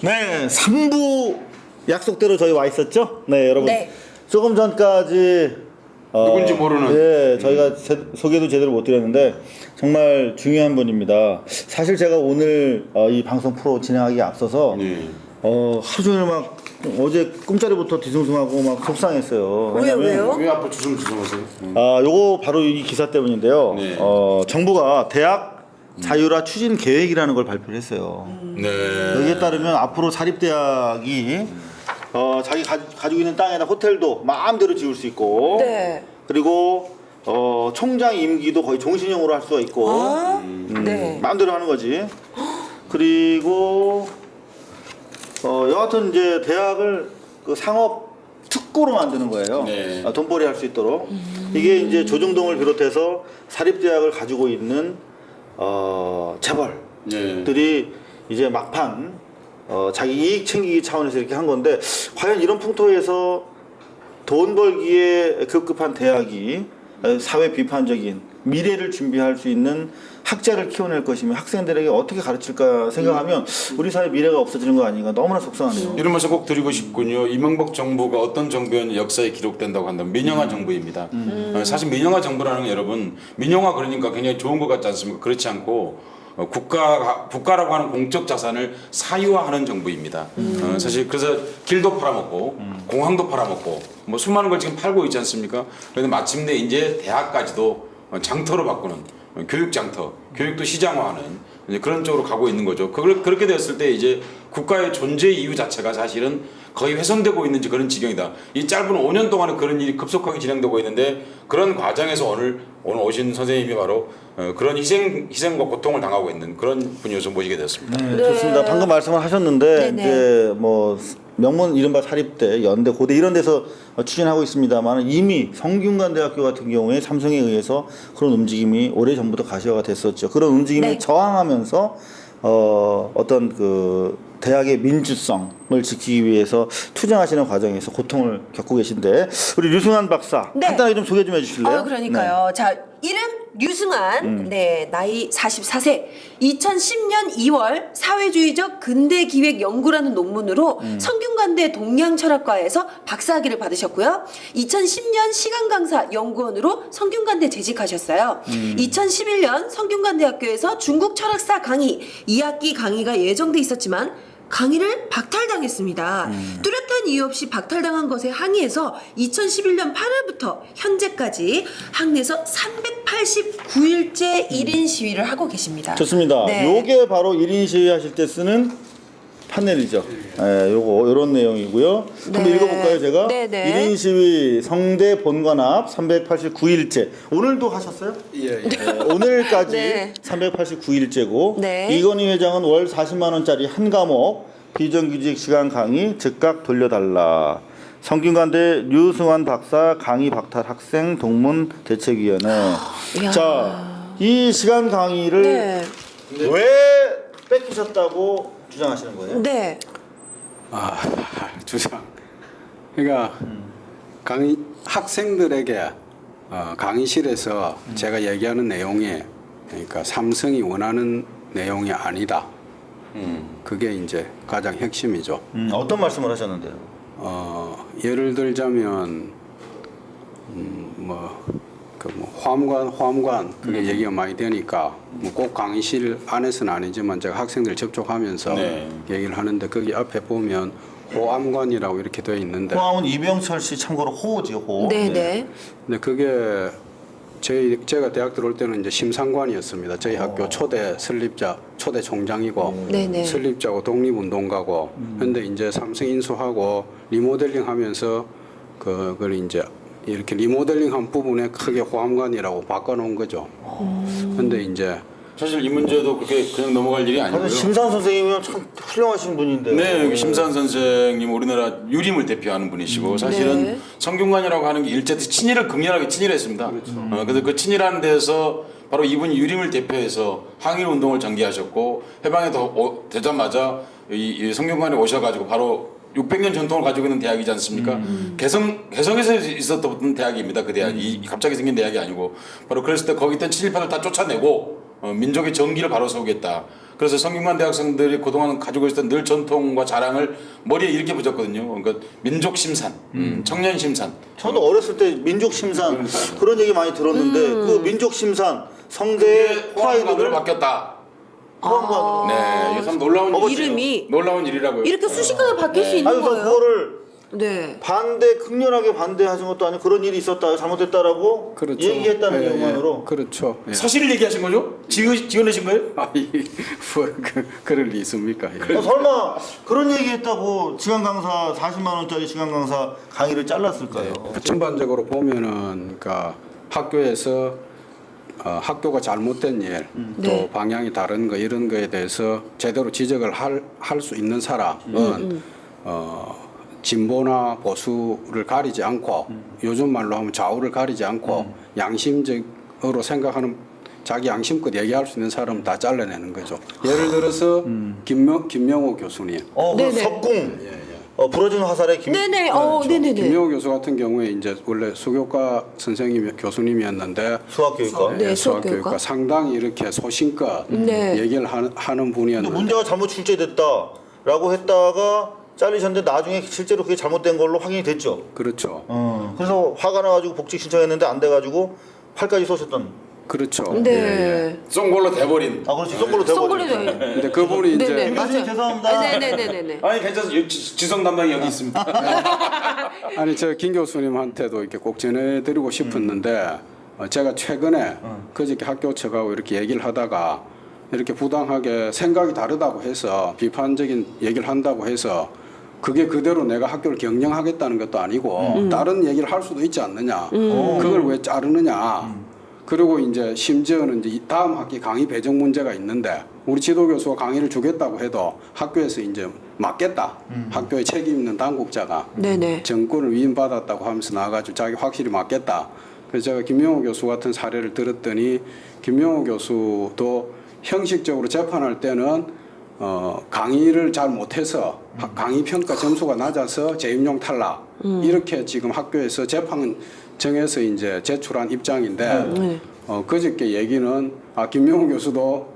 네, 3부 약속대로 저희 와 있었죠? 네, 여러분. 네. 조금 전까지 누군지 모르는. 예, 저희가 소개도 제대로 못 드렸는데 정말 중요한 분입니다. 사실 제가 오늘 이 방송 프로 진행하기에 앞서서 네. 하루 종일 막 어제 꿈자리부터 뒤숭숭하고 막 속상했어요. 왜요? 왜 앞으로 주섬주섬하세요? 요거 바로 이 기사 때문인데요. 네. 정부가 대학 자율화 추진 계획이라는 걸 발표를 했어요. 네. 여기에 따르면 앞으로 사립대학이 자기 가지고 있는 땅에다 호텔도 마음대로 지을 수 있고, 네. 그리고 총장 임기도 거의 종신형으로 할 수가 있고, 네. 마음대로 하는 거지. 그리고 여하튼 이제 대학을 그 상업 특구로 만드는 거예요. 네. 돈벌이 할 수 있도록. 이게 이제 조중동을 비롯해서 사립대학을 가지고 있는 재벌들이 네. 이제 막판 자기 이익 챙기기 차원에서 이렇게 한 건데, 과연 이런 풍토에서 돈 벌기에 급급한 대학이 사회 비판적인 미래를 준비할 수 있는 학자를 키워낼 것이며 학생들에게 어떻게 가르칠까 생각하면 우리 사회 미래가 없어지는 거 아닌가, 너무나 속상하네요. 이런 말씀 꼭 드리고 싶군요. 이명박 정부가 어떤 정부였는지 역사에 기록된다고 한다면 민영화 정부입니다. 사실 민영화 정부라는 건 여러분, 민영화 그러니까 굉장히 좋은 것 같지 않습니까? 그렇지 않고 국가라고 하는 공적 자산을 사유화하는 정부입니다. 사실 그래서 길도 팔아먹고 공항도 팔아먹고 뭐 수많은 걸 지금 팔고 있지 않습니까? 그런데 마침내 이제 대학까지도 장터로 바꾸는, 교육 장터, 교육도 시장화하는 이제 그런 쪽으로 가고 있는 거죠. 그렇게 됐을 때 이제 국가의 존재 이유 자체가 사실은 거의 훼손되고 있는 그런 지경이다. 이 짧은 5년 동안은 그런 일이 급속하게 진행되고 있는데, 그런 과정에서 오늘 오신 선생님이 바로 그런 희생과 고통을 당하고 있는 그런 분이어서 모시게 되었습니다. 네, 네. 좋습니다. 방금 말씀을 하셨는데 네네. 이제 뭐 명문 이른바 사립대, 연대, 고대 이런 데서 추진하고 있습니다만, 이미 성균관대학교 같은 경우에 삼성에 의해서 그런 움직임이 오래전부터 가시화가 됐었죠. 그런 움직임에 네. 저항하면서 어떤 그 대학의 민주성을 지키기 위해서 투쟁하시는 과정에서 고통을 겪고 계신데, 우리 류승환 박사 네. 간단하게 좀 소개 좀 해주실래요? 그러니까요. 자, 이름 류승환, 네, 나이 44세. 2010년 2월 사회주의적 근대기획연구라는 논문으로 성균관대 동양철학과에서 박사학위를 받으셨고요. 2010년 시간강사 연구원으로 성균관대 재직하셨어요. 2011년 성균관대학교에서 중국 철학사 강의 2학기 강의가 예정돼 있었지만 강의를 박탈당했습니다. 뚜렷한 이유 없이 박탈당한 것에 항의해서 2011년 8월부터 현재까지 학내에서 389일째 1인 시위를 하고 계십니다. 좋습니다. 네. 요게 바로 1인 시위 하실 때 쓰는 판넬이죠. 예, 요런 내용이고요. 한번 네. 읽어볼까요, 제가? 네네. 1인 시위 성대 본관합 389일째. 오늘도 하셨어요? 예. 오늘까지 네. 389일째고, 네. 이건희 회장은 월 40만 원짜리 한 과목 비정규직 시간 강의 즉각 돌려달라. 성균관대 류승환 박사 강의 박탈 학생 동문 대책위원회. 이야. 자, 이 시간 강의를 네. 왜 뺏기셨다고 주장하시는 거예요? 네. 주장. 그러니까 강의 학생들에게 강의실에서 제가 얘기하는 내용이, 그러니까 삼성이 원하는 내용이 아니다. 그게 이제 가장 핵심이죠. 어떤 말씀을 하셨는데요? 예를 들자면 화엄관 그게 얘기가 많이 되니까 뭐 꼭 강의실 안에서는 아니지만 제가 학생들 접촉하면서 네. 얘기를 하는데, 거기 앞에 보면 호암관이라고 이렇게 되어 있는데, 호암은 이병철 씨 참고로 호지요, 호. 네네. 근데 그게 제가 대학 들어올 때는 이제 심상관이었습니다. 저희 학교 초대 설립자, 초대 총장이고 네네. 설립자고 독립운동가고. 근데 이제 삼성 인수하고 리모델링하면서 그걸 이제 이렇게 리모델링한 부분에 크게 호암관이라고 바꿔놓은 거죠. 근데 이제 사실 이 문제도 그렇게 그냥 넘어갈 일이 아니고요. 심산 선생님은 참 훌륭하신 분인데. 네, 여기 심산 선생님 우리나라 유림을 대표하는 분이시고, 사실은 네. 성균관이라고 하는 게 일제 친일을 극렬하게 친일했습니다. 그래서 그 친일하는 데서 바로 이분이 유림을 대표해서 항일 운동을 전개하셨고, 해방에 되자마자 이 성균관에 오셔가지고 바로 600년 전통을 가지고 있는 대학이지 않습니까? 개성에서 있었던 대학입니다. 그 대학이 갑자기 생긴 대학이 아니고, 바로 그랬을 때 거기 있던 친일파를 다 쫓아내고 민족의 정기를 바로 세우겠다. 그래서 성균관 대학생들이 그동안 가지고 있었던 늘 전통과 자랑을 머리에 이렇게 붙였거든요. 그러니까 민족 심산, 청년 심산. 저도 어렸을 때 민족 심산 그런 얘기 많이 들었는데 그 민족 심산 성대의 프라이드로 프라이드를 바뀌었다. 포함관으로. 네, 이게 참 놀라운 이름이 놀라운 일이라고요. 이렇게 수식어가 바뀔 수 있는 아니 그래서 거예요. 그거를 네. 극렬하게 반대하신 것도 아니고 그런 일이 있었다 잘못됐다라고 그렇죠. 얘기했다는 예, 이유만으로 그렇죠. 예. 사실을 얘기하신 거죠? 지어내신 거예요? 아니 그럴 리 있습니까? 예. 설마 그런 얘기했다고 시간 강사 40만 원짜리 시간 강사 강의를 잘랐을까요? 전반적으로 보면은 그러니까 학교에서 학교가 잘못된 일, 또 네. 방향이 다른 거 이런 거에 대해서 제대로 지적을 할 수 있는 사람은 진보나 보수를 가리지 않고 요즘 말로 하면 좌우를 가리지 않고 양심적으로 생각하는 자기 양심껏 얘기할 수 있는 사람은 다 잘라내는 거죠. 예를 들어서 김명호 교수님. 그 네네. 석궁 부러진 화살의 네네. 네네네. 김명호 교수 같은 경우에 이제 원래 수교과 선생님 교수님이었는데 수학교육과. 네, 수학교육과 수학교육과. 상당히 이렇게 소신껏 네. 얘기를 하는 근데 분이었는데 문제가 잘못 출제됐다라고 했다가 잘리셨는데 나중에 실제로 그게 잘못된 걸로 확인이 됐죠. 그렇죠. 그래서 화가 나가지고 복직 신청했는데 안 돼가지고 팔까지 쏘셨던. 그렇죠. 네. 예, 예. 쏜 걸로 돼버린. 그렇지 쏜 걸로 돼버린. 송골이 근데 그분이 이제 네네. 김 교수님 맞아요. 죄송합니다. 네네네네. 아니 괜찮아요. 지성 담당이 여기 있습니다. 아니 저 김 교수님한테도 이렇게 꼭 전해드리고 싶었는데 제가 최근에 그저께 학교 측하고 이렇게 얘기를 하다가 이렇게 부당하게 생각이 다르다고 해서 비판적인 얘기를 한다고 해서 그게 그대로 내가 학교를 경영하겠다는 것도 아니고 다른 얘기를 할 수도 있지 않느냐. 그걸 왜 자르느냐. 그리고 이제 심지어는 이제 다음 학기 강의 배정 문제가 있는데 우리 지도 교수가 강의를 주겠다고 해도 학교에서 이제 맡겠다. 학교에 책임 있는 당국자가 네네. 정권을 위임받았다고 하면서 나와가지고 자기 확실히 맡겠다. 그래서 제가 김명호 교수 같은 사례를 들었더니 김명호 교수도 형식적으로 재판할 때는 강의를 잘 못해서 강의 평가 점수가 낮아서 재임용 탈락 이렇게 지금 학교에서 재판 정해서 이제 제출한 입장인데 그저께 얘기는 김명호 교수도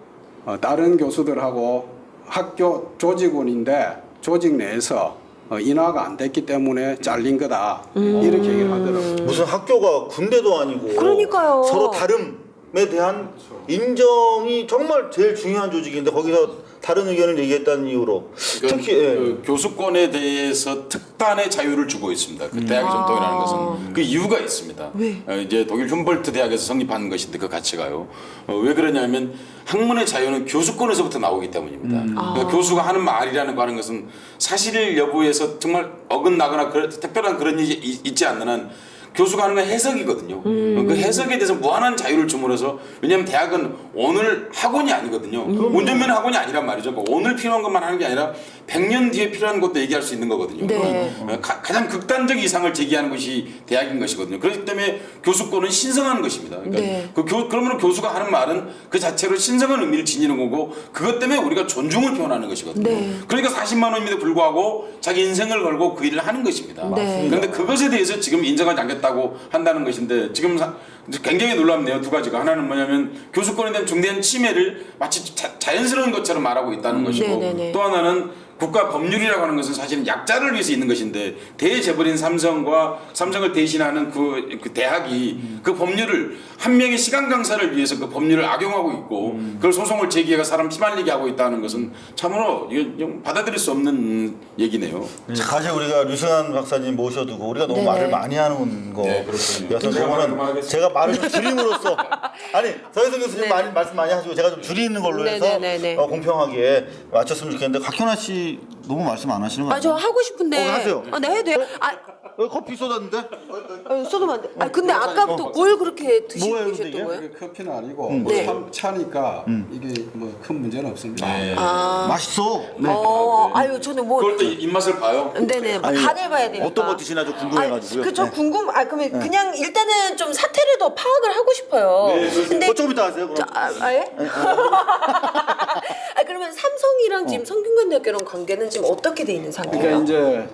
다른 교수들하고 학교 조직원인데 조직 내에서 인하가 안 됐기 때문에 잘린 거다 이렇게 얘기를 하더라고요. 무슨 학교가 군대도 아니고 그러니까요. 서로 다름에 대한 인정이 정말 제일 중요한 조직인데 거기서 다른 의견을 얘기했다는 이유로 특히 그 교수권에 대해서 특단의 자유를 주고 있습니다. 그 대학의 전통이라는 것은 그 이유가 있습니다. 왜? 이제 독일 훔볼트 대학에서 성립한 것인데 그 가치가요. 왜 그러냐면 학문의 자유는 교수권에서부터 나오기 때문입니다. 그러니까 교수가 하는 말이라는 거 하는 것은 사실 여부에서 정말 어긋나거나 특별한 그런 일이 있지 않는 한 교수가 하는 건 해석이거든요. 그 해석에 대해서 무한한 자유를 줌으로써 왜냐하면 대학은 오늘 학원이 아니거든요. 운전면 학원이 아니란 말이죠. 그러니까 오늘 필요한 것만 하는 게 아니라 100년 뒤에 필요한 것도 얘기할 수 있는 거거든요. 네. 가장 극단적 이상을 제기하는 것이 대학인 것이거든요. 그렇기 때문에 교수권은 신성한 것입니다. 그러니까 네. 그러면 교수가 하는 말은 그 자체로 신성한 의미를 지니는 거고 그것 때문에 우리가 존중을 표현하는 것이거든요. 네. 그러니까 40만 원임에도 불구하고 자기 인생을 걸고 그 일을 하는 것입니다. 네. 그런데 그것에 대해서 지금 인정하지 않겠다고 한다는 것인데 지금 굉장히 놀랍네요. 두 가지가. 하나는 뭐냐면 교수권에 대한 중대한 침해를 마치 자연스러운 것처럼 말하고 있다는 것이고 네네네. 또 하나는 국가 법률이라고 하는 것은 사실은 약자를 위해서 있는 것인데 대재벌인 삼성을 대신하는 그 대학이 그 법률을 한 명의 시간 강사를 위해서 그 법률을 악용하고 있고 그걸 소송을 제기해가 사람 피말리게 하고 있다는 것은 참으로 이거 좀 받아들일 수 없는 얘기네요. 사실 우리가 류승환 박사님 모셔두고 우리가 너무 네네. 말을 많이 하는 거. 네, 그렇군요. 여튼 제가 말을 그거는 그만하겠습니다. 제가 말을 좀 줄임으로써 아니 서혜성 교수님 네. 많이 말씀 많이 하시고 제가 좀 줄이는 걸로 해서 네네네네. 공평하게 맞췄으면 좋겠는데 곽현아 씨 너무 말씀 안 하시는 거 아니에요? 저 하고 싶은데. 하세요. 네, 해도 돼요? 여기 커피 쏟았는데? 쏟으면 안 돼. 근데 아까부터 뭘 그렇게 드시고 뭐예요, 근데 계셨던 이게? 거예요? 이게 커피는 아니고 네. 차니까 이게 뭐 큰 문제는 없습니다. 맛있어. 아유, 저는 뭐. 그걸 또 입맛을 봐요. 네네. 아니, 간을 봐야 되니까. 어떤 거 드시나 좀 궁금해가지고요. 그저 그러면 그냥 일단은 좀 사태를 더 파악을 하고 싶어요. 근데 조금 이따 하세요 그럼. 예? 그러면 삼성이랑 지금 성균관대학교랑 관계는 지금 어떻게 돼 있는 상태예요? 그러니까 이제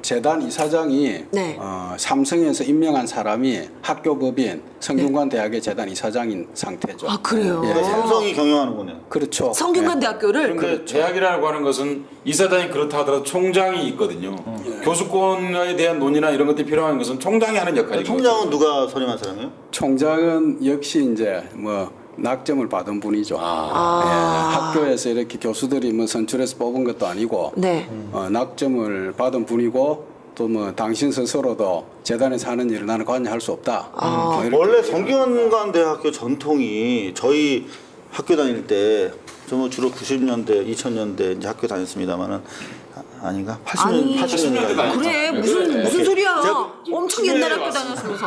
재단 이사장이 네. 삼성에서 임명한 사람이 학교법인 성균관대학의 재단 이사장인 상태죠. 아 그래요? 예. 그러니까 삼성이 경영하는 거네요. 그렇죠. 성균관대학교를 그런데 대학이라고 하는 것은 이사단이 그렇다 하더라도 총장이 있거든요. 교수권에 대한 논의나 이런 것들이 필요한 것은 총장이 하는 역할이거든요. 총장은 누가 선임한 사람이에요? 총장은 역시 이제 뭐 낙점을 받은 분이죠. 예, 학교에서 이렇게 교수들이 뭐 선출해서 뽑은 것도 아니고 네. 낙점을 받은 분이고 또 뭐 당신 스스로도 재단에서 하는 일을 나는 관여할 수 없다. 뭐 이렇게 원래 성균관대학교 전통이 저희 학교 다닐 때 저는 주로 90년대, 2000년대 이제 학교 다녔습니다만은 아닌가? 80년대가 그래 무슨 오케이. 소리야? 제가 엄청 옛날 학교 다녔으면서.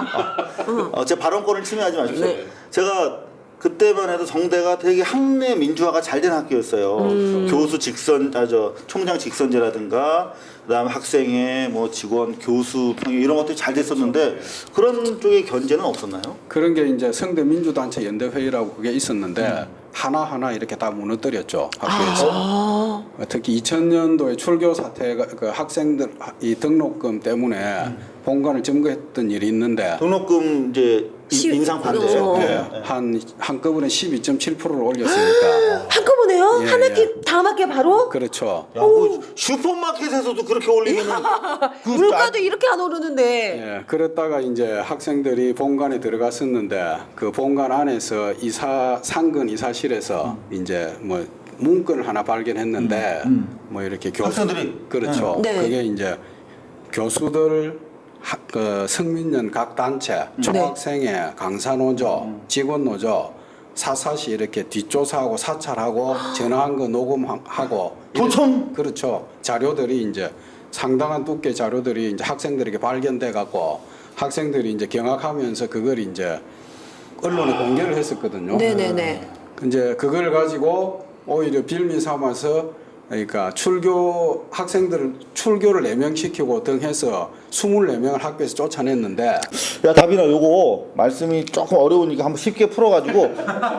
제 발언권을 침해하지 마십시오. 네. 제가 그때만 해도 성대가 되게 학내 민주화가 잘 된 학교였어요. 교수 직선, 총장 직선제라든가, 그다음에 학생회, 뭐 직원, 교수 평의 이런 것들이 잘 됐었는데 그런 쪽의 견제는 없었나요? 그런 게 이제 성대 민주단체 연대회의라고 그게 있었는데 하나하나 이렇게 다 무너뜨렸죠 학교에서. 특히 2000년도에 출교 사태가 그 학생들 이 등록금 때문에 본관을 점거했던 일이 있는데 등록금 이제 인상 반대. 한꺼번에 12.7%를 올렸으니까. 한꺼번에요? 예, 한 학기 다음 학기에 바로? 그렇죠. 야, 그 슈퍼마켓에서도 그렇게 올리면은 물가도 이렇게 안 오르는데. 예, 그랬다가 이제 학생들이 본관에 들어갔었는데 그 본관 안에서 상근 이사실에서 이제 뭐 문건을 하나 발견했는데 뭐 이렇게 학생들이? 그렇죠. 네. 그게 이제 교수들 그 성민연 각 단체, 총학생회, 강사노조, 직원노조 사사시 이렇게 뒷조사하고 사찰하고 전화한 거 녹음하고 도청? 그렇죠. 자료들이 이제 상당한 두께 자료들이 이제 학생들에게 발견돼 갖고 학생들이 이제 경악하면서 그걸 이제 언론에 공개를 했었거든요. 네네네. 이제 그걸 가지고 오히려 빌미 삼아서 그러니까 학생들을 출교를 4명 등해서 24명을 학교에서 쫓아냈는데 야 다빈아 요거 말씀이 조금 어려우니까 한번 쉽게 풀어가지고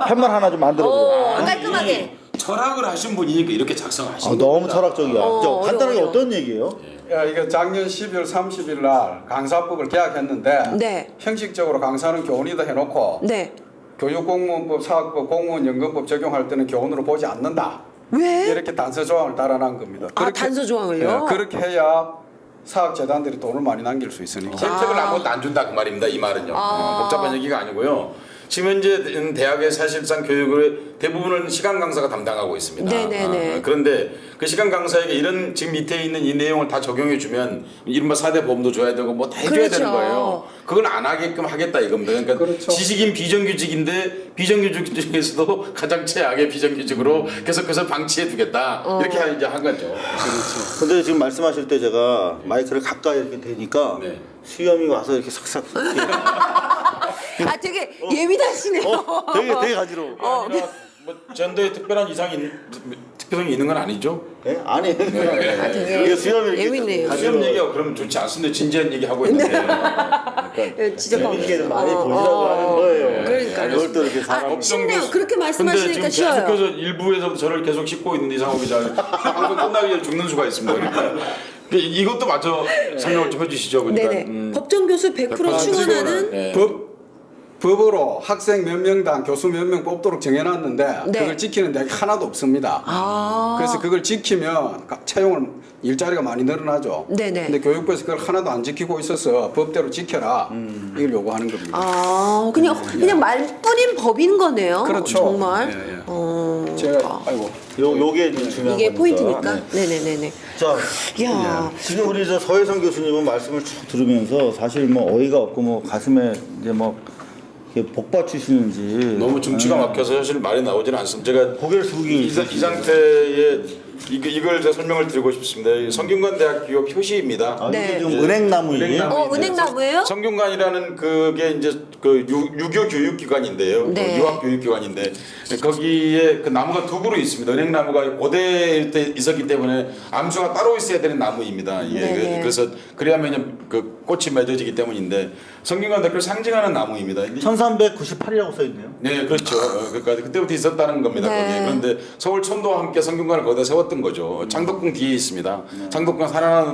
팻말 하나 좀 만들어줘. 깔끔하게. 철학을 하신 분이니까 이렇게 작성하신 너무 겁니다. 철학적이야. 간단하게 어려워요. 어떤 얘기예요? 야, 이거 작년 12월 30일 날 강사법을 개학했는데 네. 형식적으로 강사는 교원이다 해놓고 네. 교육공무원법, 사학법, 공무원연금법 적용할 때는 교원으로 보지 않는다. 왜? 이렇게 단서 조항을 달아난 겁니다. 단서 조항을요? 그렇게 해야 사학재단들이 돈을 많이 남길 수 있으니까. 혜택을 아무것도 안 준다 그 말입니다. 이 말은요. 복잡한 얘기가 아니고요. 지금 현재 대학의 사실상 교육을 대부분을 시간 강사가 담당하고 있습니다. 네네네. 그런데 그 시간 강사에게 이런 지금 밑에 있는 이 내용을 다 적용해 주면 이른바 4대 보험도 줘야 되고 뭐 다 해줘야 그렇죠. 되는 거예요. 그걸 안 하게끔 하겠다 이겁니다. 그러니까 그렇죠. 지식인 비정규직인데 비정규직 중에서도 가장 최악의 비정규직으로 계속해서 방치해 두겠다. 이렇게 이제 한 거죠. 그렇죠. 근데 지금 말씀하실 때 제가 마이크를 가까이 이렇게 대니까 네. 수염이 와서 이렇게 싹싹 이렇게 되게 예민하시네요. 되게 가지러워. 아니라 뭐 전도에 특별성이 있는 건 아니죠. 네? 아니 되게 이게 수염이 이렇게 예민해요. 가지러워. 시험 얘기가 그러면 좋지 않습니다. 진지한 얘기 하고 있는데. 지적하고 재밌게 좀 많이 있어요. 보시라고 하는 거예요. 그러니까요. 그걸 또 이렇게 사람 쉽네요. 그렇게 근데 말씀하시니까 지금 쉬워요. 계속해서 일부에서 저를 계속 씹고 있는 이상호 기자 방송 끝나기 전에 죽는 수가 있습니다. 그러니까 이것도 마저 설명을 좀 해주시죠. 그러니까 네네. 법정 교수 100% 충원하는 네. 법으로 학생 몇 명당 교수 몇 명 뽑도록 정해놨는데 네. 그걸 지키는 대학이 하나도 없습니다. 그래서 그걸 지키면 채용을 일자리가 많이 늘어나죠. 네네. 근데 교육부에서 그걸 하나도 안 지키고 있어서 법대로 지켜라 이걸 요구하는 겁니다. 그냥 말뿐인 법인 거네요. 그렇죠. 정말. 예, 예. 제가 아이고 요게 중요한 이게 겁니다. 포인트니까. 네. 네네네네. 자, 야. 지금 우리 저 서혜성 교수님은 말씀을 쭉 들으면서 사실 뭐 어이가 없고 뭐 가슴에 이제 뭐 이렇게 복받치시는지 너무 중치가 막혀서 사실 말이 나오지는 않습니다. 제가 고개를 숙이고 이 상태의 이걸 제가 설명을 드리고 싶습니다. 이 성균관대학교 표시입니다. 아, 네. 이게 지금 은행나무예요? 은행나무예요? 성균관이라는 그게 이제 그 유교 교육기관인데요. 네. 유학 교육기관인데 거기에 그 나무가 두 그루 있습니다. 은행나무가 고대일 때 있었기 때문에 암수가 따로 있어야 되는 나무입니다. 이게 네. 그래서 그래야만 그 꽃이 맺어지기 때문인데 성균관대학교를 상징하는 나무입니다. 1398이라고 써 있네요. 네, 그렇죠. 그러니까 그때부터 있었다는 겁니다. 네. 거기에. 그런데 서울 촌도와 함께 성균관을 거기다 세웠던 거죠. 창덕궁 뒤에 있습니다. 창덕궁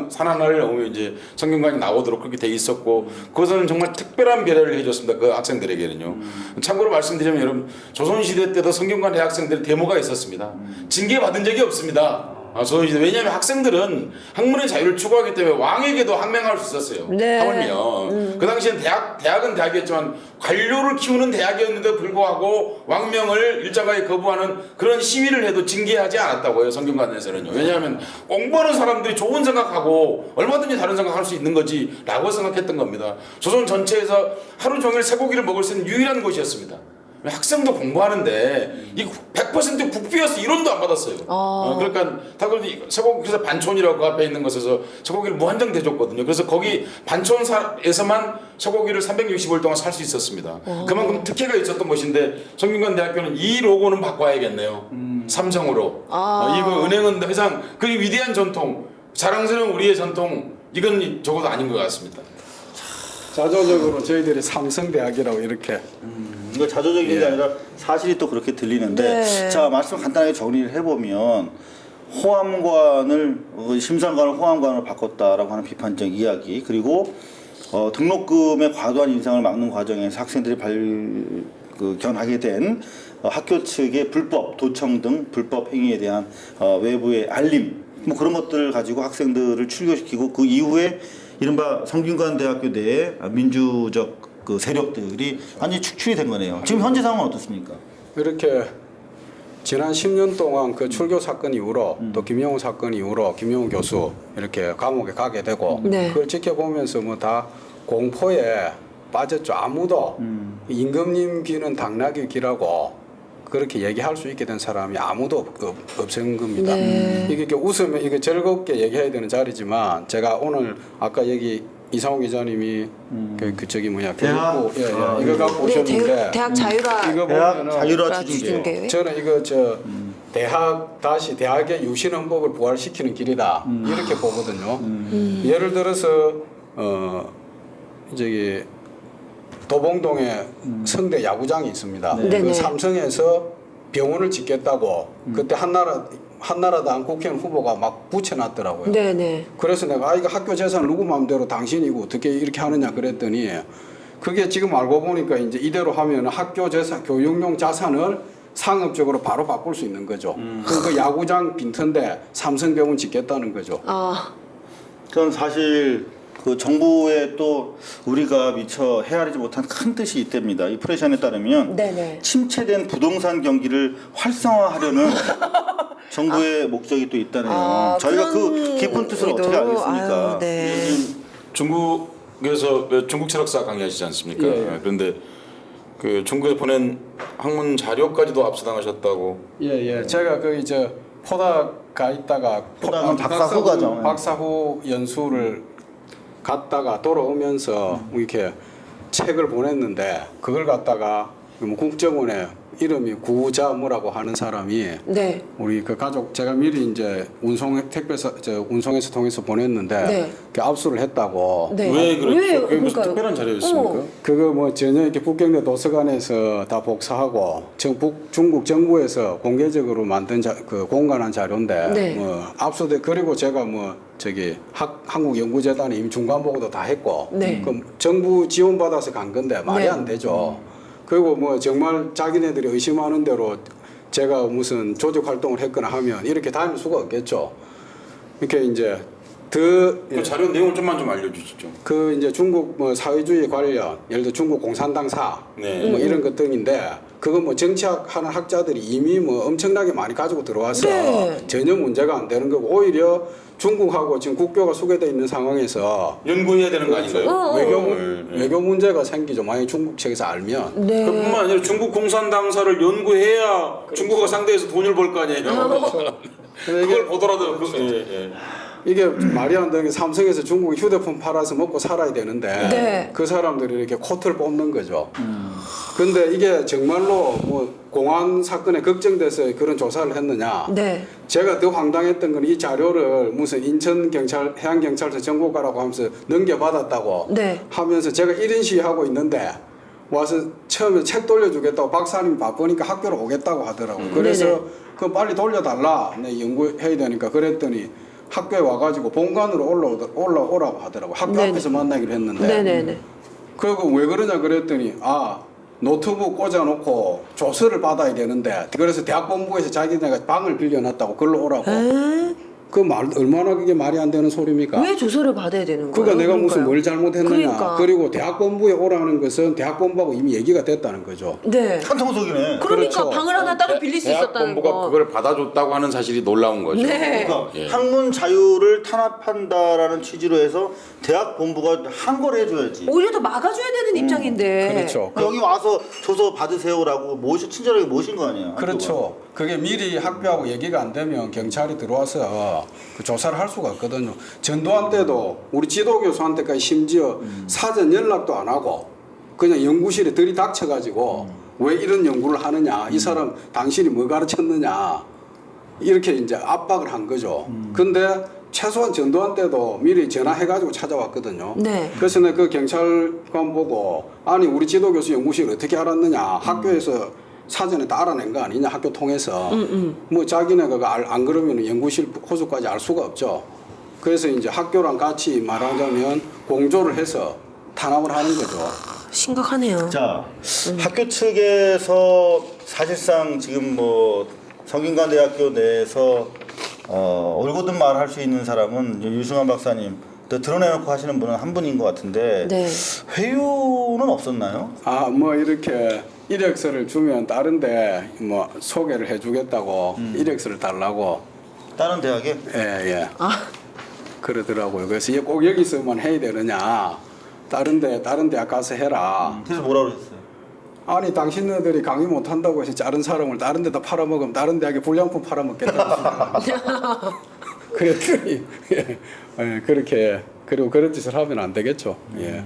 산안을 오면 이제 성균관이 나오도록 그렇게 돼 있었고 그것은 정말 특별한 배려를 해줬습니다. 그 학생들에게는요. 참고로 말씀드리면 여러분 조선시대 때도 성균관 대학생들의 데모가 있었습니다. 징계 받은 적이 없습니다. 조선시대 왜냐하면 학생들은 학문의 자유를 추구하기 때문에 왕에게도 항명할 수 있었어요. 네. 하물며 그 당시엔 대학은 대학이었지만 관료를 키우는 대학이었는데 불구하고 왕명을 일장하게 거부하는 그런 시위를 해도 징계하지 않았다고요. 성균관에서는요. 왜냐하면 공부하는 사람들이 좋은 생각하고 얼마든지 다른 생각할 수 있는 거지라고 생각했던 겁니다. 조선 전체에서 하루 종일 쇠고기를 먹을 수 있는 유일한 곳이었습니다. 학생도 공부하는데 이 100% 국비여서 이론도 안 받았어요. 그러니까 쇠고기 그래서 반촌이라고 그 앞에 있는 곳에서 쇠고기를 무한정 대줬거든요. 그래서 거기 반촌에서만 쇠고기를 365일 동안 살 수 있었습니다. 그만큼 특혜가 있었던 곳인데 성균관 대학교는 이 로고는 바꿔야겠네요. 삼성으로. 이거 은행은 회상 그 위대한 전통, 자랑스러운 우리의 전통 이건 적어도 아닌 것 같습니다. 자조적으로 저희들이 삼성대학이라고 이렇게 이거 자조적인 게 아니라 사실이 또 그렇게 들리는데 네. 자 말씀 간단하게 정리를 해보면 호암관을 심산관을 호암관으로 바꿨다라고 하는 비판적 이야기 그리고 등록금의 과도한 인상을 막는 과정에서 학생들이 발견하게 된 학교 측의 불법 도청 등 불법 행위에 대한 외부의 알림 뭐 그런 것들을 가지고 학생들을 출교시키고 그 이후에 이른바 성균관대학교 내에 민주적 그 세력들이 완전히 축출이 된 거네요. 지금 현재 상황은 어떻습니까? 이렇게 지난 10년 동안 그 출교 사건 이후로 또 김영우 사건 이후로 김영우 교수 이렇게 감옥에 가게 되고 네. 그걸 지켜보면서 뭐 다 공포에 빠졌죠. 아무도 임금님 귀는 당나귀 귀라고 그렇게 얘기할 수 있게 된 사람이 아무도 없은 겁니다. 네. 이게 이렇게 웃으면 이게 즐겁게 얘기해야 되는 자리지만 제가 오늘 아까 여기 이상호 기자님이 그 저기 뭐냐 대학? 교육부 이거 갖고 네, 오셨는데 대학 자율화 이거 대학 보면은 자율화 추진 추진계획. 계획. 저는 이거 다시 대학의 유신헌법을 부활시키는 길이다 이렇게 보거든요. 예를 들어서 저기 도봉동에 성대 야구장이 있습니다. 네네. 그 삼성에서 병원을 짓겠다고 그때 한나라당 국회의원 후보가 막 붙여놨더라고요. 네네. 그래서 내가 이거 학교 재산 누구 마음대로 당신이고 어떻게 이렇게 하느냐 그랬더니 그게 지금 알고 보니까 이제 이대로 하면 학교 재산 교육용 자산을 상업적으로 바로 바꿀 수 있는 거죠. 그 야구장 빈턴데 삼성병원 짓겠다는 거죠. 그건 사실 그 정부에 또 우리가 미처 헤아리지 못한 큰 뜻이 있답니다. 이 프레션에 따르면 네네. 침체된 부동산 경기를 활성화하려는 정부의 목적이 또 있다네요. 저희가 그 그런 깊은 뜻을 의도? 어떻게 알겠습니까? 아유, 네. 중국에서 중국 철학사 강의하시지 않습니까? 예. 그런데 그 중국에서 보낸 학문 자료까지도 압수당하셨다고. 예. 제가 그 이제 포닥 가 있다가 포닥은 박사후 과정. 박사후 연수를 갔다가 돌아오면서 이렇게 책을 보냈는데 그걸 갖다가 뭐 국정원에 이름이 구자무라고 하는 사람이 네. 우리 그 가족 제가 미리 이제 운송에서 통해서 보냈는데 네. 그 압수를 했다고. 네. 왜 그랬죠? 왜 그게 무슨 그럴까요? 특별한 자료였습니까? 그거 뭐 전혀 이렇게 북경대 도서관에서 다 복사하고 중국 정부에서 공개적으로 만든 그 공간한 자료인데 네. 뭐 압수돼 그리고 제가 뭐 저기 한국연구재단에 이미 중간 보고도 다 했고 네. 그 정부 지원 받아서 간 건데 말이 네. 안 되죠. 그리고 뭐 정말 자기네들이 의심하는 대로 제가 무슨 조직 활동을 했거나 하면 이렇게 다닐 수가 없겠죠. 이렇게 이제 그 자료 내용을 좀만 좀 알려주시죠. 그 이제 중국 뭐 사회주의 관련 예를 들어 중국 공산당사 네. 뭐 이런 것들인데 그거 뭐 정치학하는 학자들이 이미 뭐 엄청나게 많이 가지고 들어와서 네. 전혀 문제가 안 되는 거고 오히려 중국하고 지금 국교가 소개돼 있는 상황에서 연구해야 되는 거 아닌가요? 외교 문제가 생기죠. 만약 중국 측에서 알면 네. 그뿐만 아니라 중국 공산당사를 연구해야 중국과 상대해서 돈을 벌 거 아니에요. 근데 그걸 보더라도 이게 말이 안 되는 게 삼성에서 중국에 휴대폰 팔아서 먹고 살아야 되는데 네. 그 사람들이 이렇게 코트를 뽑는 거죠. 근데 이게 정말로 뭐 공안 사건에 걱정돼서 그런 조사를 했느냐? 네. 제가 더 황당했던 건 이 자료를 무슨 인천 경찰 해양 경찰서 정보과라고 하면서 넘겨받았다고 네. 하면서 제가 1인 시위하고 있는데 와서 처음에 책 돌려주겠다고 박사님이 바쁘니까 학교로 오겠다고 하더라고요. 그래서 네네. 그럼 빨리 돌려달라. 내 연구해야 되니까 그랬더니 학교에 와가지고 본관으로 올라오라고 하더라고요. 학교 네네. 앞에서 만나기로 했는데. 네네네. 그리고 왜 그러냐 그랬더니 노트북 꽂아놓고 조서를 받아야 되는데 그래서 대학본부에서 자기네가 방을 빌려놨다고 글로 오라고. 에? 그 말 얼마나 그게 말이 안 되는 소리입니까? 왜 조서를 받아야 되는 거예요? 그러니까 내가 무슨 그러니까요. 뭘 잘못했느냐. 그러니까. 그리고 대학본부에 오라는 것은 대학본부하고 이미 얘기가 됐다는 거죠. 네. 한통속이네. 그러니까 그렇죠. 방을 하나 따로 빌릴 수 있었다는 대학본부가 거. 그걸 받아줬다고 하는 사실이 놀라운 거죠. 네. 그러니까 예. 학문 자유를 탄압한다라는 취지로 해서 대학 본부가 한 걸 해줘야지. 오히려 더 막아줘야 되는 입장인데. 그렇죠. 여기 와서 조서 받으세요라고 친절하게 모신 거 아니야. 그렇죠. 그게 미리 학교하고 얘기가 안 되면 경찰이 들어와서 그 조사를 할 수가 없거든요. 전두환 때도 우리 지도교수한테까지 심지어 사전 연락도 안 하고 그냥 연구실에 들이닥쳐가지고 왜 이런 연구를 하느냐, 이 사람 당신이 뭐 가르쳤느냐 이렇게 이제 압박을 한 거죠. 근데 최소한 전두환 때도 미리 전화해가지고 찾아왔거든요. 네. 그래서 내가 그 경찰관 보고 아니 우리 지도교수 연구실 어떻게 알았느냐, 학교에서 사전에 다 알아낸 거 아니냐, 학교 통해서. 뭐 자기네가 안 그러면 연구실 호수까지 알 수가 없죠. 그래서 이제 학교랑 같이 말하자면 공조를 해서 탄압을 하는 거죠. 심각하네요. 자, 학교 측에서 사실상 지금 뭐 성균관대학교 내에서 올곧은 말을 할 수 있는 사람은 유승환 박사님, 또 드러내놓고 하시는 분은 한 분인 것 같은데 네. 회유는 없었나요? 뭐 이렇게 이력서를 주면 다른데 뭐 소개를 해주겠다고 이력서를 달라고. 다른 대학에? 예. 그러더라고요. 그래서 이게 꼭 여기서만 해야 되느냐, 다른 대학 가서 해라. 그래서 뭐라 그랬어요? 아니 당신네들이 강의 못한다고 해서 다른 사람을 다른 데다 팔아먹으면 다른 대학에 불량품 팔아먹겠다. 그랬더니 그렇게 그리고 그런 짓을 하면 안 되겠죠. 예.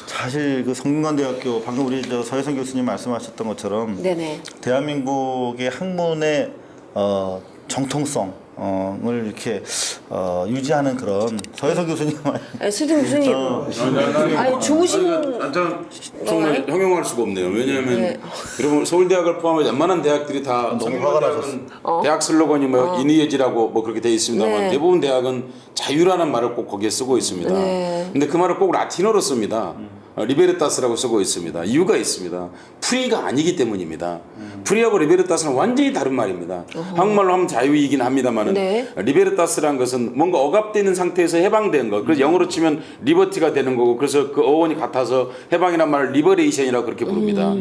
사실 그 성균관대학교 방금 우리 서혜선 교수님 말씀하셨던 것처럼 네네. 대한민국의 학문의 정통성을 이렇게 유지하는 그런 서혜선 교수님 수진 교수님. 아니 좋으신. 정말 형용할 수가 없네요. 왜냐하면 네. 여러분 서울대학을 포함해 웬만한 대학들이 다 너무 화가 성균관대학은 대학 슬로건이 뭐 인의예지라고 뭐 그렇게 돼 있습니다만 네. 대부분 대학은 자유라는 말을 꼭 거기에 쓰고 있습니다. 네. 근데 그 말을 꼭 라틴어로 씁니다. 리베르타스라고 쓰고 있습니다. 이유가 있습니다. 프리가 아니기 때문입니다. 프리하고 리베르타스는 완전히 다른 말입니다. 한국말로 하면 자유이긴 합니다만은 네. 리베르타스라는 것은 뭔가 억압되는 상태에서 해방된 것. 그래서 영어로 치면 리버티가 되는 거고, 그래서 그 어원이 같아서 해방이란 말을 리버레이션이라고 그렇게 부릅니다.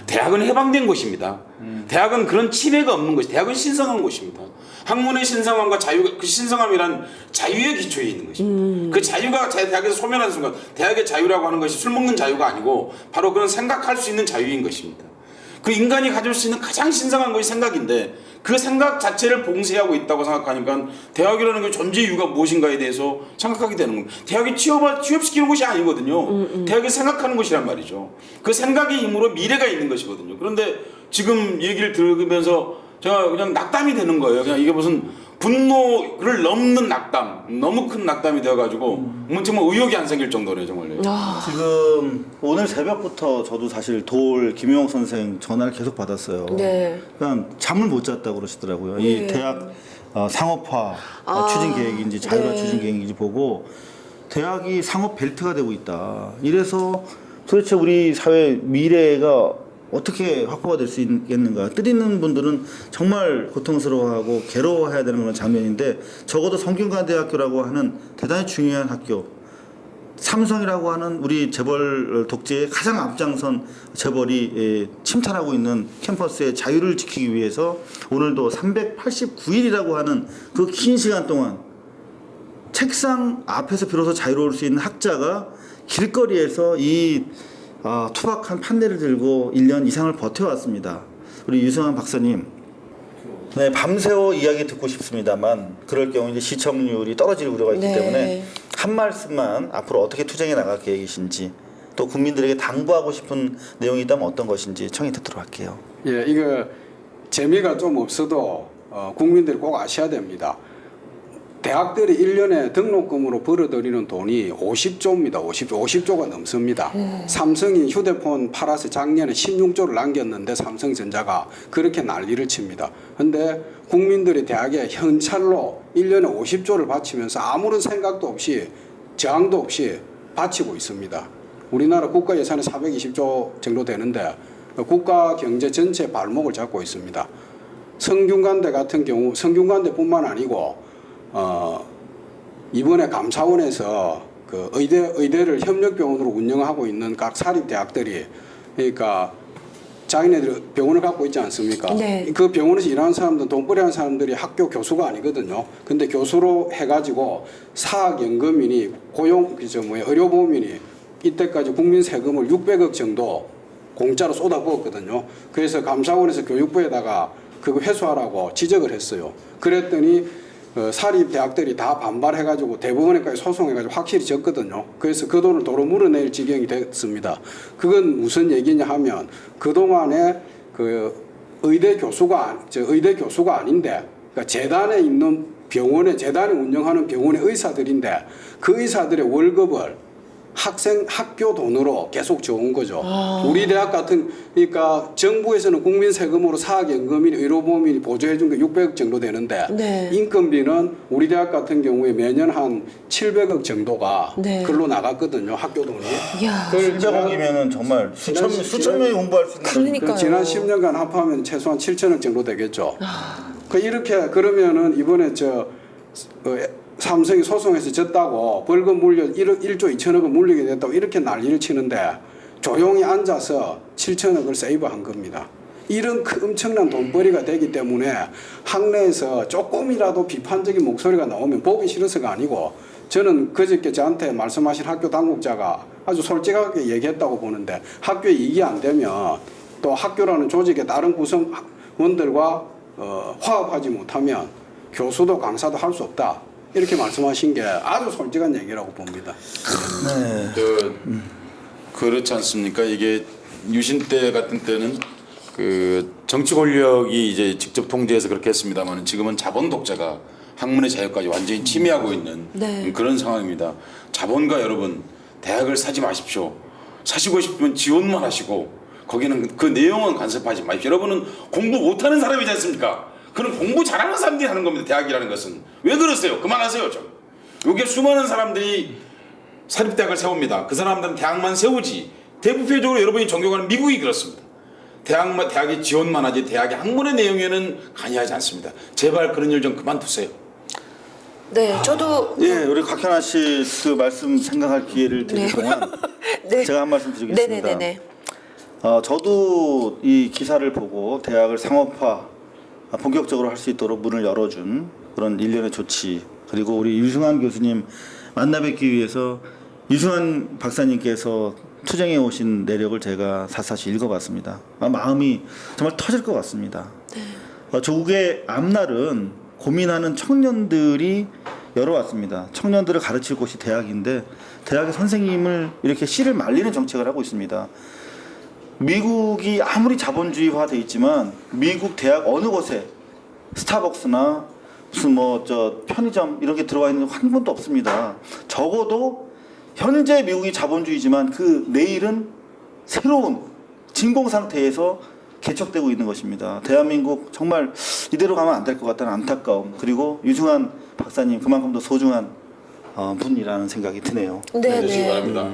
대학은 해방된 곳입니다. 대학은 그런 침해가 없는 것이, 대학은 신성한 곳입니다. 학문의 신성함과 자유, 그 신성함이란 자유의 기초에 있는 것입니다. 그 자유가 대학에서 소멸하는 순간, 대학의 자유라고 하는 것이 술 먹는 자유가 아니고 바로 그런 생각할 수 있는 자유인 것입니다. 그 인간이 가질 수 있는 가장 신성한 것이 생각인데, 그 생각 자체를 봉쇄하고 있다고 생각하니까 대학이라는 게 존재 이유가 무엇인가에 대해서 생각하게 되는 겁니다. 대학이 취업시키는 곳이 아니거든요. 대학이 생각하는 곳이란 말이죠. 그 생각의 힘으로 미래가 있는 것이거든요. 그런데 지금 얘기를 들으면서 제가 그냥 낙담이 되는 거예요. 그냥 이게 무슨 분노를 넘는 낙담, 너무 큰 낙담이 되어가지고 정말 의욕이 안 생길 정도네요, 정말요. 지금 오늘 새벽부터 저도 사실 김용옥 선생 전화를 계속 받았어요. 네. 그냥 잠을 못 잤다고 그러시더라고요. 네. 이 대학 상업화 추진 계획인지 자율화 네. 추진 계획인지 보고 대학이 상업 벨트가 되고 있다. 이래서 도대체 우리 사회 미래가 어떻게 확보가 될 수 있겠는가. 뜻있는 분들은 정말 고통스러워하고 괴로워해야 되는 그런 장면인데, 적어도 성균관대학교라고 하는 대단히 중요한 학교, 삼성이라고 하는 우리 재벌 독재의 가장 앞장선 재벌이 침탈하고 있는 캠퍼스의 자유를 지키기 위해서 오늘도 389일이라고 하는 그 긴 시간 동안 책상 앞에서 비로소 자유로울 수 있는 학자가 길거리에서 이 투박한 판넬을 들고 1년 이상을 버텨왔습니다. 우리 유승환 박사님, 네, 밤새워 이야기 듣고 싶습니다만 그럴 경우 이제 시청률이 떨어질 우려가 있기 네. 때문에 한 말씀만 앞으로 어떻게 투쟁해 나갈 계획이신지 또 국민들에게 당부하고 싶은 내용이 있다면 어떤 것인지 청해 듣도록 할게요. 예, 이거 재미가 좀 없어도 국민들이 꼭 아셔야 됩니다. 대학들이 1년에 등록금으로 벌어들이는 돈이 50조입니다. 50조가 넘습니다. 삼성이 휴대폰 팔아서 작년에 16조를 남겼는데 삼성전자가 그렇게 난리를 칩니다. 근데 국민들이 대학에 현찰로 1년에 50조를 바치면서 아무런 생각도 없이 저항도 없이 바치고 있습니다. 우리나라 국가 예산이 420조 정도 되는데 국가 경제 전체 발목을 잡고 있습니다. 성균관대 같은 경우 성균관대뿐만 아니고 이번에 감사원에서 그 의대를 협력병원으로 운영하고 있는 각 사립대학들이 그러니까 자기네들 병원을 갖고 있지 않습니까? 네. 그 병원에서 일하는 사람들 돈벌이 하는 사람들이 학교 교수가 아니거든요. 근데 교수로 해가지고 사학연금이니 의료보험이니 이때까지 국민 세금을 600억 정도 공짜로 쏟아부었거든요. 그래서 감사원에서 교육부에다가 그거 회수하라고 지적을 했어요. 그랬더니 사립 대학들이 다 반발해가지고 대법원에까지 소송해가지고 확실히 졌거든요. 그래서 그 돈을 도로 물어낼 지경이 됐습니다. 그건 무슨 얘기냐 하면 그 동안에 그 의대 교수가 아닌데 그러니까 재단에 있는 병원에 재단이 운영하는 병원의 의사들인데 그 의사들의 월급을 학교 돈으로 계속 줘온 거죠. 우리 대학 같은 그러니까 정부에서는 국민 세금으로 사학연금이니 의료보험이니 보조해 준 게 600억 정도 되는데 네. 인건비는 우리 대학 같은 경우에 매년 한 700억 정도가 네. 글로 나갔거든요. 학교 돈이. 이야. 700억이면은 정말 수천 명이 공부할 수 있는 그러니까요. 지난 10년간 합하면 최소한 7천억 정도 되겠죠. 이렇게 그러면은 이번에 삼성이 소송에서 졌다고 벌금 물려 1조 2천억을 물리게 됐다고 이렇게 난리를 치는데 조용히 앉아서 7천억을 세이브한 겁니다. 이런 엄청난 돈벌이가 되기 때문에 학내에서 조금이라도 비판적인 목소리가 나오면 보기 싫어서가 아니고 저는 그저께 저한테 말씀하신 학교 당국자가 아주 솔직하게 얘기했다고 보는데 학교에 이익이 안 되면 또 학교라는 조직의 다른 구성원들과 화합하지 못하면 교수도 강사도 할 수 없다. 이렇게 말씀하신 게 아주 솔직한 얘기라고 봅니다. 그렇지 않습니까? 이게 유신 때 같은 때는 그 정치 권력이 이제 직접 통제해서 그렇게 했습니다만 지금은 자본 독재가 학문의 자유까지 완전히 침해하고 있는 네. 그런 상황입니다. 자본가 여러분 대학을 사지 마십시오. 사시고 싶으면 지원만 하시고 거기는 그 내용은 간섭하지 마십시오. 여러분은 공부 못하는 사람이지 않습니까? 그럼 공부 잘하는 사람들이 하는 겁니다. 대학이라는 것은. 왜 그러세요? 그만하세요 좀. 여기에 수많은 사람들이 사립대학을 세웁니다. 그 사람들은 대학만 세우지 대부패적으로 여러분이 존경하는 미국이 그렇습니다. 대학이 지원만 하지 대학의 학문의 내용에는 관여하지 않습니다. 제발 그런 일 좀 그만두세요. 네, 저도 예, 우리 곽현아 씨 그 말씀 생각할 기회를 드릴 네. 동안 네. 제가 한 말씀 드리겠습니다. 네네네네. 저도 이 기사를 보고 대학을 상업화 본격적으로 할 수 있도록 문을 열어준 그런 일련의 조치 그리고 우리 유승환 교수님 만나 뵙기 위해서 유승환 박사님께서 투쟁해 오신 내력을 제가 샅샅이 읽어봤습니다. 마음이 정말 터질 것 같습니다. 조국의 앞날은 고민하는 청년들이 열어왔습니다. 청년들을 가르칠 곳이 대학인데 대학의 선생님을 이렇게 씨를 말리는 정책을 하고 있습니다. 미국이 아무리 자본주의화돼 있지만 미국 대학 어느 곳에 스타벅스나 무슨 편의점 이런 게 들어와 있는 한 곳도 없습니다. 적어도 현재 미국이 자본주의지만 그 내일은 새로운 진공 상태에서 개척되고 있는 것입니다. 대한민국 정말 이대로 가면 안 될 것 같다는 안타까움 그리고 유승환 박사님 그만큼 더 소중한 분이라는 생각이 드네요. 네네. 바랍니다.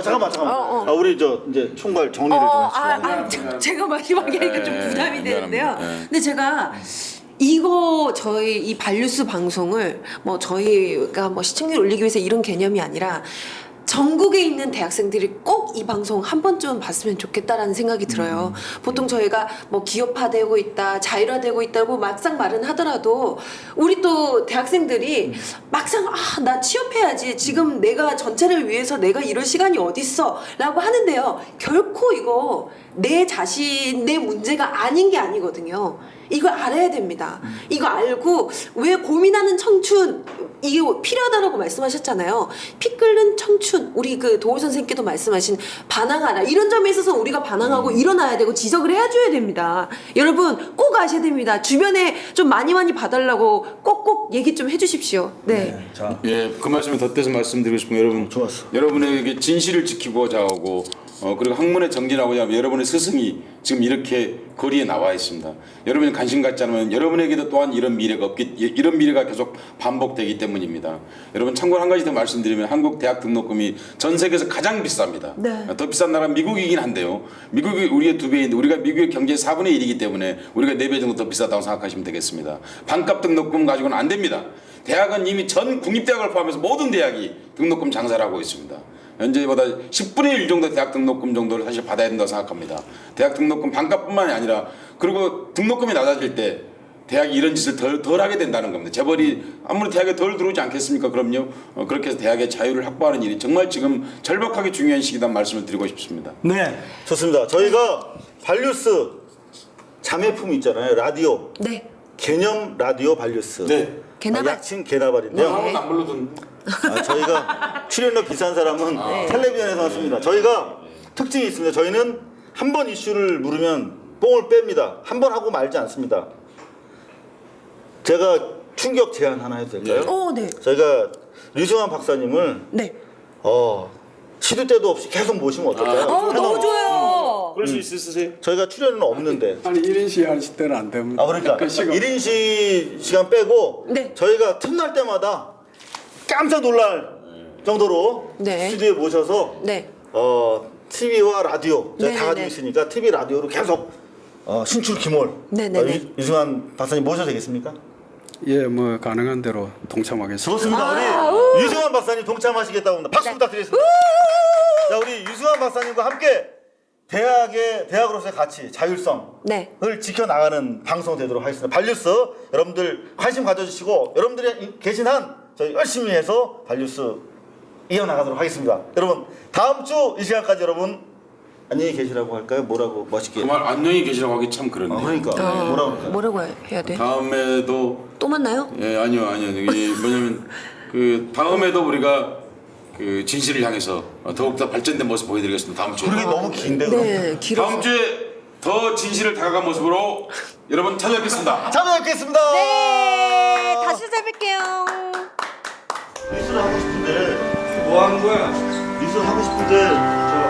잠깐만. 우리 이제 총괄 정리를 좀 합시다. 제가 마지막에 하니까 좀 부담이 미안합니다. 되는데요. 네. 근데 제가 저희 이 반뉴스 방송을 저희가 시청률 올리기 위해서 이런 개념이 아니라 전국에 있는 대학생들이 꼭 이 방송 한 번쯤은 봤으면 좋겠다라는 생각이 들어요. 보통 저희가 뭐 기업화되고 있다, 자율화되고 있다고 막상 말은 하더라도 우리 또 대학생들이 막상 나 취업해야지, 지금 내가 전체를 위해서 내가 이럴 시간이 어딨어 라고 하는데요. 결코 이거 내 자신, 내 문제가 아닌 게 아니거든요. 이걸 알아야 됩니다. 이거 알고 왜 고민하는 청춘 이게 필요하다라고 말씀하셨잖아요. 피 끓는 청춘, 우리 그 도울 선생님께도 말씀하신 반항하라, 이런 점에 있어서 우리가 반항하고 일어나야 되고 지적을 해줘야 됩니다. 여러분 꼭 아셔야 됩니다. 주변에 좀 많이 봐달라고 꼭꼭 얘기 좀 해주십시오. 네. 자, 예, 그 말씀에 덧대서 말씀드리고 싶은 게 여러분, 좋았어. 여러분에게 진실을 지키고자 하고 그리고 학문에 정진하고자 하면 여러분의 스승이 지금 이렇게 거리에 나와 있습니다. 여러분이 관심 갖지 않으면 여러분에게도 또한 이런 미래가 이런 미래가 계속 반복되기 때문입니다. 여러분 참고로 한 가지 더 말씀드리면 한국 대학 등록금이 전 세계에서 가장 비쌉니다. 네. 더 비싼 나라는 미국이긴 한데요. 미국이 우리의 2배인데 우리가 미국의 경제의 4분의 1이기 때문에 우리가 4배 정도 더 비싸다고 생각하시면 되겠습니다. 반값 등록금 가지고는 안 됩니다. 대학은 이미 전 국립대학을 포함해서 모든 대학이 등록금 장사를 하고 있습니다. 현재보다 10분의 1 정도 대학 등록금 정도를 사실 받아야 된다고 생각합니다. 대학 등록금 반값뿐만이 아니라 그리고 등록금이 낮아질 때 대학이 이런 짓을 덜 하게 된다는 겁니다. 재벌이 아무리 대학에 덜 들어오지 않겠습니까? 그럼요. 그렇게 해서 대학의 자유를 확보하는 일이 정말 지금 절박하게 중요한 시기다 말씀을 드리고 싶습니다. 네, 좋습니다. 저희가 발뉴스 자매품 있잖아요. 라디오. 네. 개념 라디오 발뉴스. 네. 개나발. 약칭 개나발인데요. 아무도 안 불러줬는데. 저희가 출연료 비싼 사람은 텔레비전에서 왔습니다. 저희가 특징이 있습니다. 저희는 한 번 이슈를 물으면 뽕을 뺍니다. 한 번 하고 말지 않습니다. 제가 충격 제안 하나 해도 될까요? 네. 저희가 류승환 박사님을 네. 시도 때도 없이 계속 모시면 어떨까요? 너무 좋아요. 그럴 수 있으세요? 저희가 출연은 없는데. 아니 1인 시 하실 때는 안 됩니다. 그러니까 그 시간. 1인 시간 빼고 네. 저희가 틈날 때마다 깜짝 놀랄 정도로 네. 스튜디오에 모셔서 네. TV와 라디오 저희 다 네네네. 가지고 있으니까 TV 라디오로 계속 신출 기몰 네네네. 유승환 박사님 모셔도 되겠습니까? 예, 뭐 가능한 대로 동참하겠습니다. 좋습니다. 우리 유승환 박사님 동참하시겠다고 합니다. 박수 부탁드리겠습니다. 자, 우리 유승환 박사님과 함께 대학으로서의 가치, 자율성을 네. 지켜나가는 방송 되도록 하겠습니다. 발뉴스 여러분들 관심 가져주시고 여러분들이 계신 한 저희 열심히 해서 발뉴스 이어나가도록 하겠습니다. 여러분 다음 주 이 시간까지 여러분 안녕히 계시라고 할까요? 뭐라고 멋있게? 그 말 안녕히 계시라고 하기 참 그렇네요. 그러니까 뭐라고 할까요? 뭐라고 해야 돼? 다음에도 또 만나요? 예 아니요 이게 뭐냐면 그 다음에도 우리가 그 진실을 향해서 더욱더 발전된 모습 보여드리겠습니다. 다음 주에. 그러게 너무 긴데 그럼. 네, 길어서. 다음 주에 더 진실을 다가간 모습으로 여러분 찾아뵙겠습니다. 찾아뵙겠습니다. 네, 다시 찾아뵐게요. 뉴스를 하고 싶은데 뭐 하는 거야? 뉴스 하고 싶은데